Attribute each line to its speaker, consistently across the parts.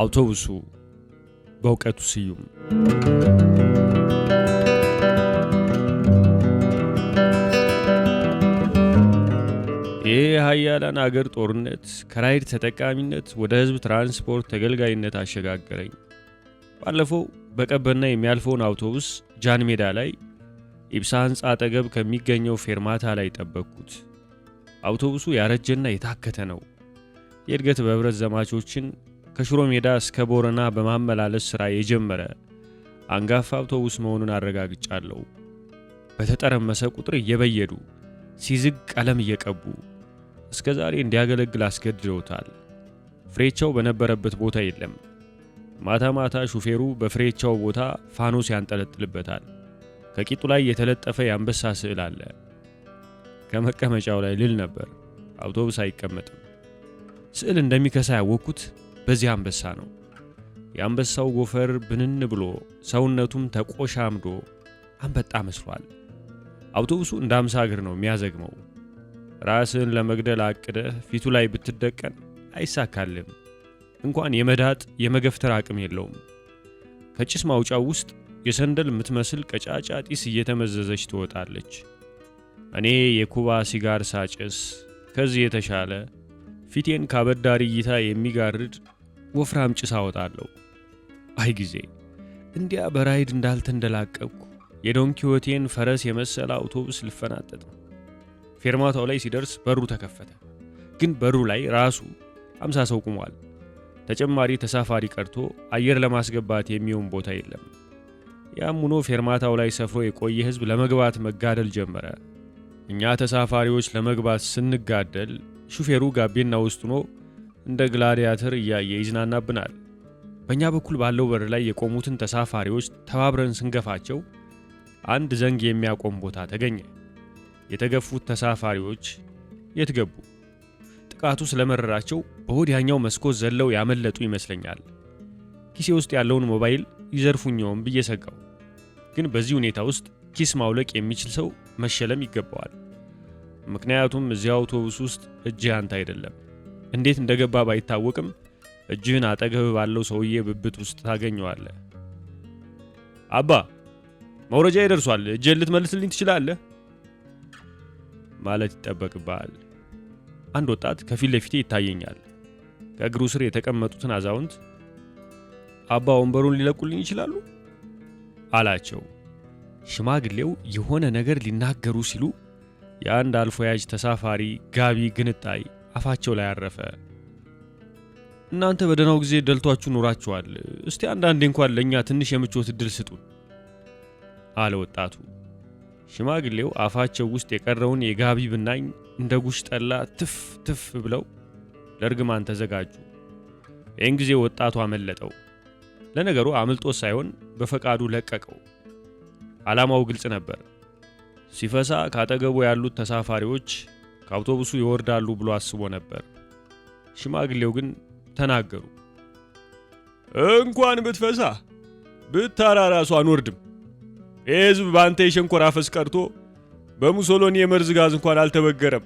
Speaker 1: አውቶቡሱ በእውቀቱ ስዩም። የሀያላን አገር ጦርነት ከራይድ ተጠቃሚነት ወደ ህዝብ ትራንስፖርት ተገልጋይነት አሸጋገረኝ። ባለፈው በቀበና የሚያልፈውን አውቶቡስ ጃን ሜዳ ላይ ኢብሳ ህንጻ አጠገብ ከሚገኘው ፌርማታ ላይ ጠበቅኩት። አውቶቡሱ ያረጀና የታከተ ነው። የእድገት በህብረት ዘማቾችን ከሽሮ ሜዳ እስከ ቦረና በማመላለስ ሥራ የጀመረ አንጋፋ አውቶቡስ መሆኑን አረጋግጫለሁ። በተጠረመሰ ቁጥር እየበየዱ ሲዝግ ቀለም እየቀቡ እስከ ዛሬ እንዲያገለግል አስገድደውታል። ፍሬቻው በነበረበት ቦታ የለም። ማታ ማታ ሹፌሩ በፍሬቻው ቦታ ፋኖስ ያንጠለጥልበታል። ከቂጡ ላይ የተለጠፈ የአንበሳ ስዕል አለ። ከመቀመጫው ላይ ልል ነበር፣ አውቶቡስ አይቀመጥም። ስዕል እንደሚከሳ ያወቅኩት በዚህ አንበሳ ነው። የአንበሳው ጎፈር ብንን ብሎ ሰውነቱም ተቆሻምዶ አንበጣ መስሏል። አውቶቡሱ እንደ 50 እግር ነው የሚያዘግመው። ራስን ለመግደል አቅደህ ፊቱ ላይ ብትደቀን አይሳካልም። እንኳን የመዳጥ የመገፍተር አቅም የለውም። ከጭስ ማውጫው ውስጥ የሰንደል የምትመስል ቀጫጫ ጢስ እየተመዘዘች ትወጣለች። እኔ የኩባ ሲጋር ሳጭስ ከዚህ የተሻለ ፊቴን ካበዳሪ እይታ የሚጋርድ ወፍራም ጭስ አወጣለሁ። አይ ጊዜ እንዲያ በራይድ እንዳልተንደላቀቅኩ የዶንኪዮቴን ፈረስ የመሰለ አውቶቡስ ልፈናጠጥ። ፌርማታው ላይ ሲደርስ በሩ ተከፈተ። ግን በሩ ላይ ራሱ 50 ሰው ቆሟል። ተጨማሪ ተሳፋሪ ቀርቶ አየር ለማስገባት የሚሆን ቦታ የለም። ያም ሆኖ ፌርማታው ላይ ሰፍሮ የቆየ ህዝብ ለመግባት መጋደል ጀመረ። እኛ ተሳፋሪዎች ለመግባት ስንጋደል ሹፌሩ ጋቢና ውስጥ ሆኖ እንደ ግላዲያተር እያየ ይዝናናብናል። በእኛ በኩል ባለው በር ላይ የቆሙትን ተሳፋሪዎች ተባብረን ስንገፋቸው አንድ ዘንግ የሚያቆም ቦታ ተገኘ። የተገፉት ተሳፋሪዎች የት ገቡ? ጥቃቱ ስለመረራቸው በወዲያኛው መስኮት ዘለው ያመለጡ ይመስለኛል። ኪሴ ውስጥ ያለውን ሞባይል ይዘርፉኛውም ብዬ ሰጋው። ግን በዚህ ሁኔታ ውስጥ ኪስ ማውለቅ የሚችል ሰው መሸለም ይገባዋል። ምክንያቱም እዚህ አውቶቡስ ውስጥ እጅህ አንተ አይደለም። እንዴት እንደገባ ባይታወቅም እጅህን አጠገብ ባለው ሰውዬ ብብት ውስጥ ታገኘዋለህ። አባ መውረጃ ይደርሷል፣ እጅህን ልትመልስልኝ ትችላለህ ማለት ይጠበቅብሃል። አንድ ወጣት ከፊት ለፊቴ ይታየኛል። ከእግሩ ስር የተቀመጡትን አዛውንት አባ ወንበሩን ሊለቁልኝ ይችላሉ አላቸው። ሽማግሌው የሆነ ነገር ሊናገሩ ሲሉ የአንድ አልፎ ያጅ ተሳፋሪ ጋቢ ግንጣይ አፋቸው ላይ አረፈ። እናንተ በደናው ጊዜ ደልቷችሁ ኖራችኋል። እስቲ አንዳንዴ እንኳን ለኛ ትንሽ የምቾት እድል ስጡን አለ ወጣቱ። ሽማግሌው አፋቸው ውስጥ የቀረውን የጋቢ ብናኝ እንደ ጉሽ ጠላ ትፍ ትፍ ብለው ለርግማን ተዘጋጁ። ይህን ጊዜ ወጣቱ አመለጠው። ለነገሩ አምልጦት ሳይሆን በፈቃዱ ለቀቀው። ዓላማው ግልጽ ነበር። ሲፈሳ ካጠገቡ ያሉት ተሳፋሪዎች ከአውቶቡሱ ይወርዳሉ ብሎ አስቦ ነበር። ሽማግሌው ግን ተናገሩ። እንኳን ብትፈሳ ብታራ ራሱ አንወርድም። ሕዝብ ባንተ የሸንኮራ ፈስ ቀርቶ በሙሶሎኒ የመርዝ ጋዝ እንኳን አልተበገረም።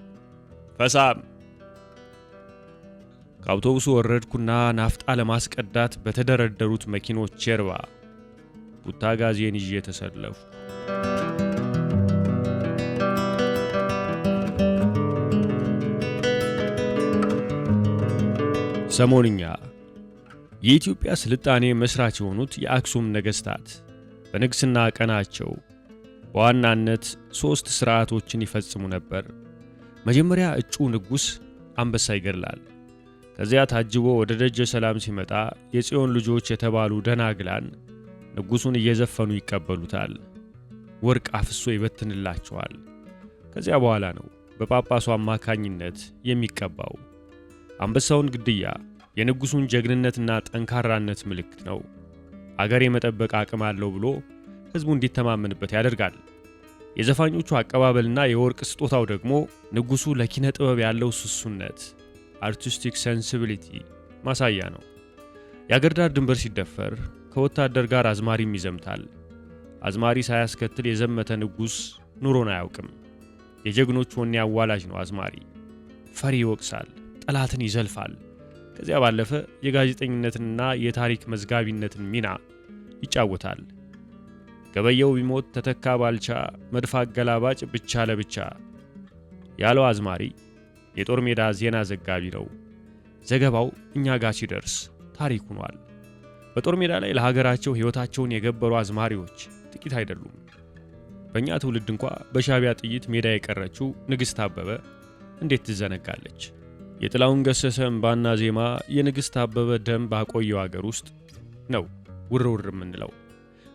Speaker 1: ፈሳም። ከአውቶቡሱ ወረድኩና ናፍጣ ለማስቀዳት በተደረደሩት መኪኖች ጀርባ ቡታ ጋዜን ይዤ ተሰለፉ። ሰሞንኛ የኢትዮጵያ ስልጣኔ መስራች የሆኑት የአክሱም ነገስታት በንግስና ቀናቸው በዋናነት 3 ስርዓቶችን ይፈጽሙ ነበር። መጀመሪያ እጩ ንጉስ አንበሳ ይገድላል። ከዚያ ታጅቦ ወደ ደጀ ሰላም ሲመጣ የጽዮን ልጆች የተባሉ ደናግላን ንጉሱን እየዘፈኑ ይቀበሉታል። ወርቅ አፍሶ ይበትንላቸዋል። ከዚያ በኋላ ነው በጳጳሱ አማካኝነት የሚቀባው። አንበሳውን ግድያ የንጉሱን ጀግንነትና ጠንካራነት ምልክት ነው። አገር የመጠበቅ አቅም አለው ብሎ ህዝቡ እንዲተማመንበት ያደርጋል። የዘፋኞቹ አቀባበልና የወርቅ ስጦታው ደግሞ ንጉሱ ለኪነ ጥበብ ያለው ስሱነት አርቲስቲክ ሴንሲቢሊቲ ማሳያ ነው። የአገር ዳር ድንበር ሲደፈር ከወታደር ጋር አዝማሪም ይዘምታል። አዝማሪ ሳያስከትል የዘመተ ንጉስ ኑሮን አያውቅም። የጀግኖች ወኔ አዋላጅ ነው አዝማሪ። ፈሪ ይወቅሳል፣ ጠላትን ይዘልፋል። ከዚያ ባለፈ የጋዜጠኝነትንና የታሪክ መዝጋቢነትን ሚና ይጫወታል። ገበየው ቢሞት ተተካ ባልቻ፣ መድፍ አገላባጭ ብቻ ለብቻ ያለው አዝማሪ የጦር ሜዳ ዜና ዘጋቢ ነው። ዘገባው እኛ ጋር ሲደርስ ታሪክ ሆኗል። በጦር ሜዳ ላይ ለሀገራቸው ሕይወታቸውን የገበሩ አዝማሪዎች ጥቂት አይደሉም። በእኛ ትውልድ እንኳ በሻቢያ ጥይት ሜዳ የቀረችው ንግሥት አበበ እንዴት ትዘነጋለች? የጥላውን ገሰሰ እምባና ዜማ የንግሥት አበበ ደም ባቆየው አገር ውስጥ ነው ውርውር የምንለው።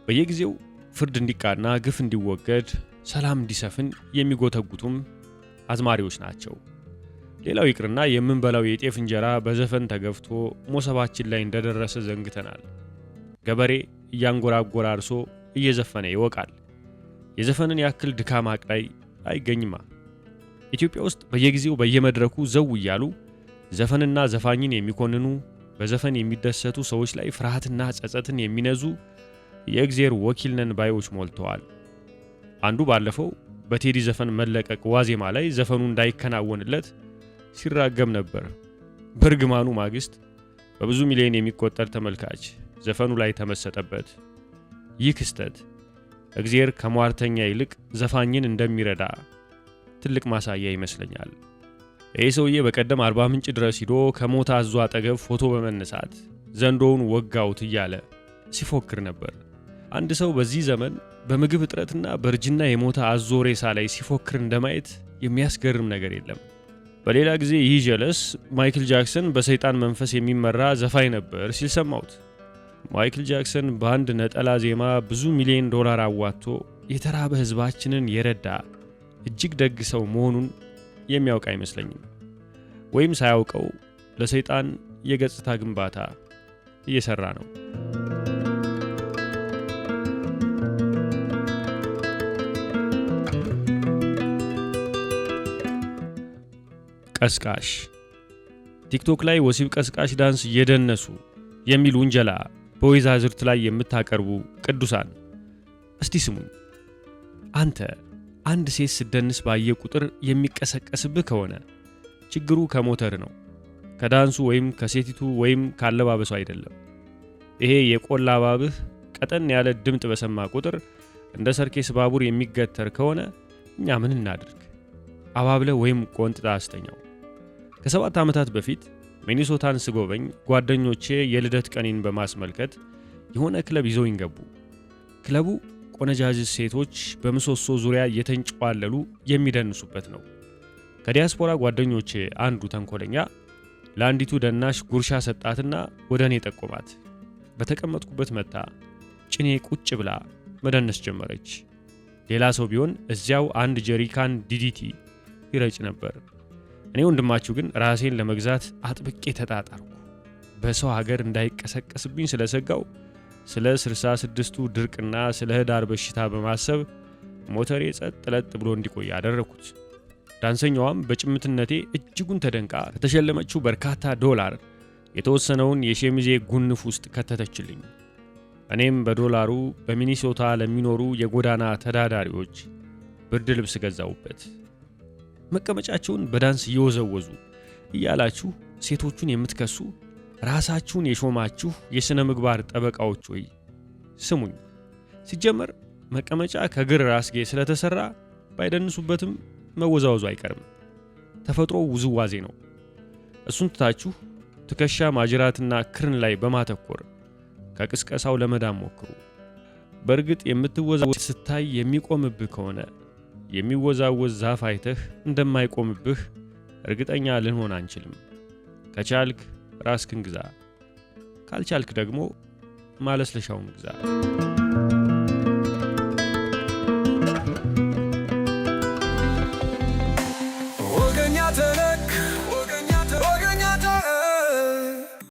Speaker 1: በየጊዜው ፍርድ እንዲቃና፣ ግፍ እንዲወገድ፣ ሰላም እንዲሰፍን የሚጎተጉቱም አዝማሪዎች ናቸው። ሌላው ይቅርና የምንበላው የጤፍ እንጀራ በዘፈን ተገፍቶ ሞሰባችን ላይ እንደደረሰ ዘንግተናል። ገበሬ እያንጎራጎረ አርሶ እየዘፈነ ይወቃል። የዘፈንን ያክል ድካም አቅላይ አይገኝማ። ኢትዮጵያ ውስጥ በየጊዜው በየመድረኩ ዘው እያሉ ዘፈንና ዘፋኝን የሚኮንኑ፣ በዘፈን የሚደሰቱ ሰዎች ላይ ፍርሃትና ጸጸትን የሚነዙ የእግዚአብሔር ወኪል ነን ባዮች ሞልተዋል። አንዱ ባለፈው በቴዲ ዘፈን መለቀቅ ዋዜማ ላይ ዘፈኑ እንዳይከናወንለት ሲራገም ነበር። በርግማኑ ማግስት በብዙ ሚሊዮን የሚቆጠር ተመልካች ዘፈኑ ላይ ተመሰጠበት። ይህ ክስተት እግዚአብሔር ከሟርተኛ ይልቅ ዘፋኝን እንደሚረዳ ትልቅ ማሳያ ይመስለኛል። ይህ ሰውዬ በቀደም አርባ ምንጭ ድረስ ሂዶ ከሞታ አዞ አጠገብ ፎቶ በመነሳት ዘንዶውን ወጋውት እያለ ሲፎክር ነበር። አንድ ሰው በዚህ ዘመን በምግብ እጥረትና በእርጅና የሞታ አዞ ሬሳ ላይ ሲፎክር እንደማየት የሚያስገርም ነገር የለም። በሌላ ጊዜ ይህ ጀለስ ማይክል ጃክሰን በሰይጣን መንፈስ የሚመራ ዘፋኝ ነበር ሲል ሰማሁት። ማይክል ጃክሰን በአንድ ነጠላ ዜማ ብዙ ሚሊዮን ዶላር አዋጥቶ የተራበ ሕዝባችንን የረዳ እጅግ ደግ ሰው መሆኑን የሚያውቅ አይመስለኝም። ወይም ሳያውቀው ለሰይጣን የገጽታ ግንባታ እየሰራ ነው። ቀስቃሽ ቲክቶክ ላይ ወሲብ ቀስቃሽ ዳንስ እየደነሱ የሚል ውንጀላ በወይዛዝርት ላይ የምታቀርቡ ቅዱሳን እስቲ ስሙኝ። አንተ አንድ ሴት ስትደንስ ባየ ቁጥር የሚቀሰቀስብህ ከሆነ ችግሩ ከሞተር ነው፣ ከዳንሱ ወይም ከሴቲቱ ወይም ካለባበሱ አይደለም። ይሄ የቆላ ባብህ ቀጠን ያለ ድምጥ በሰማ ቁጥር እንደ ሰርኬስ ባቡር የሚገተር ከሆነ እኛ ምን እናድርግ? አባብለ ወይም ቆንጥጣ አስተኛው። ከ7 ዓመታት በፊት ሚኒሶታን ስጎበኝ ጓደኞቼ የልደት ቀኔን በማስመልከት የሆነ ክለብ ይዘውኝ ገቡ። ክለቡ ቆነጃጅት ሴቶች በምሰሶ ዙሪያ እየተንጨዋለሉ የሚደንሱበት ነው። ከዲያስፖራ ጓደኞቼ አንዱ ተንኮለኛ ለአንዲቱ ደናሽ ጉርሻ ሰጣትና ወደ እኔ ጠቆማት። በተቀመጥኩበት መታ ጭኔ ቁጭ ብላ መደነስ ጀመረች። ሌላ ሰው ቢሆን እዚያው አንድ ጀሪካን ዲዲቲ ይረጭ ነበር። እኔ ወንድማችሁ ግን ራሴን ለመግዛት አጥብቄ ተጣጣርኩ። በሰው ሀገር እንዳይቀሰቀስብኝ ስለሰጋው ስለ 66ቱ ድርቅና ስለ ህዳር በሽታ በማሰብ ሞተሬ ጸጥ ለጥ ብሎ እንዲቆይ አደረኩት። ዳንሰኛዋም በጭምትነቴ እጅጉን ተደንቃ ከተሸለመችው በርካታ ዶላር የተወሰነውን የሸሚዜ ጉንፍ ውስጥ ከተተችልኝ። እኔም በዶላሩ በሚኒሶታ ለሚኖሩ የጎዳና ተዳዳሪዎች ብርድ ልብስ ገዛውበት። መቀመጫቸውን በዳንስ እየወዘወዙ እያላችሁ ሴቶቹን የምትከሱ ራሳችሁን የሾማችሁ የሥነ ምግባር ጠበቃዎች ሆይ ስሙኝ። ሲጀመር መቀመጫ ከግር ራስጌ ስለተሰራ ባይደንሱበትም መወዛወዙ አይቀርም። ተፈጥሮ ውዝዋዜ ነው። እሱን ትታችሁ ትከሻ ማጅራትና ክርን ላይ በማተኮር ከቅስቀሳው ለመዳን ሞክሩ። በእርግጥ የምትወዛወዝ ስታይ የሚቆምብህ ከሆነ የሚወዛወዝ ዛፍ አይተህ እንደማይቆምብህ እርግጠኛ ልንሆን አንችልም። ከቻልክ ራስክን ግዛ፣ ካልቻልክ ደግሞ ማለስለሻውን ግዛ።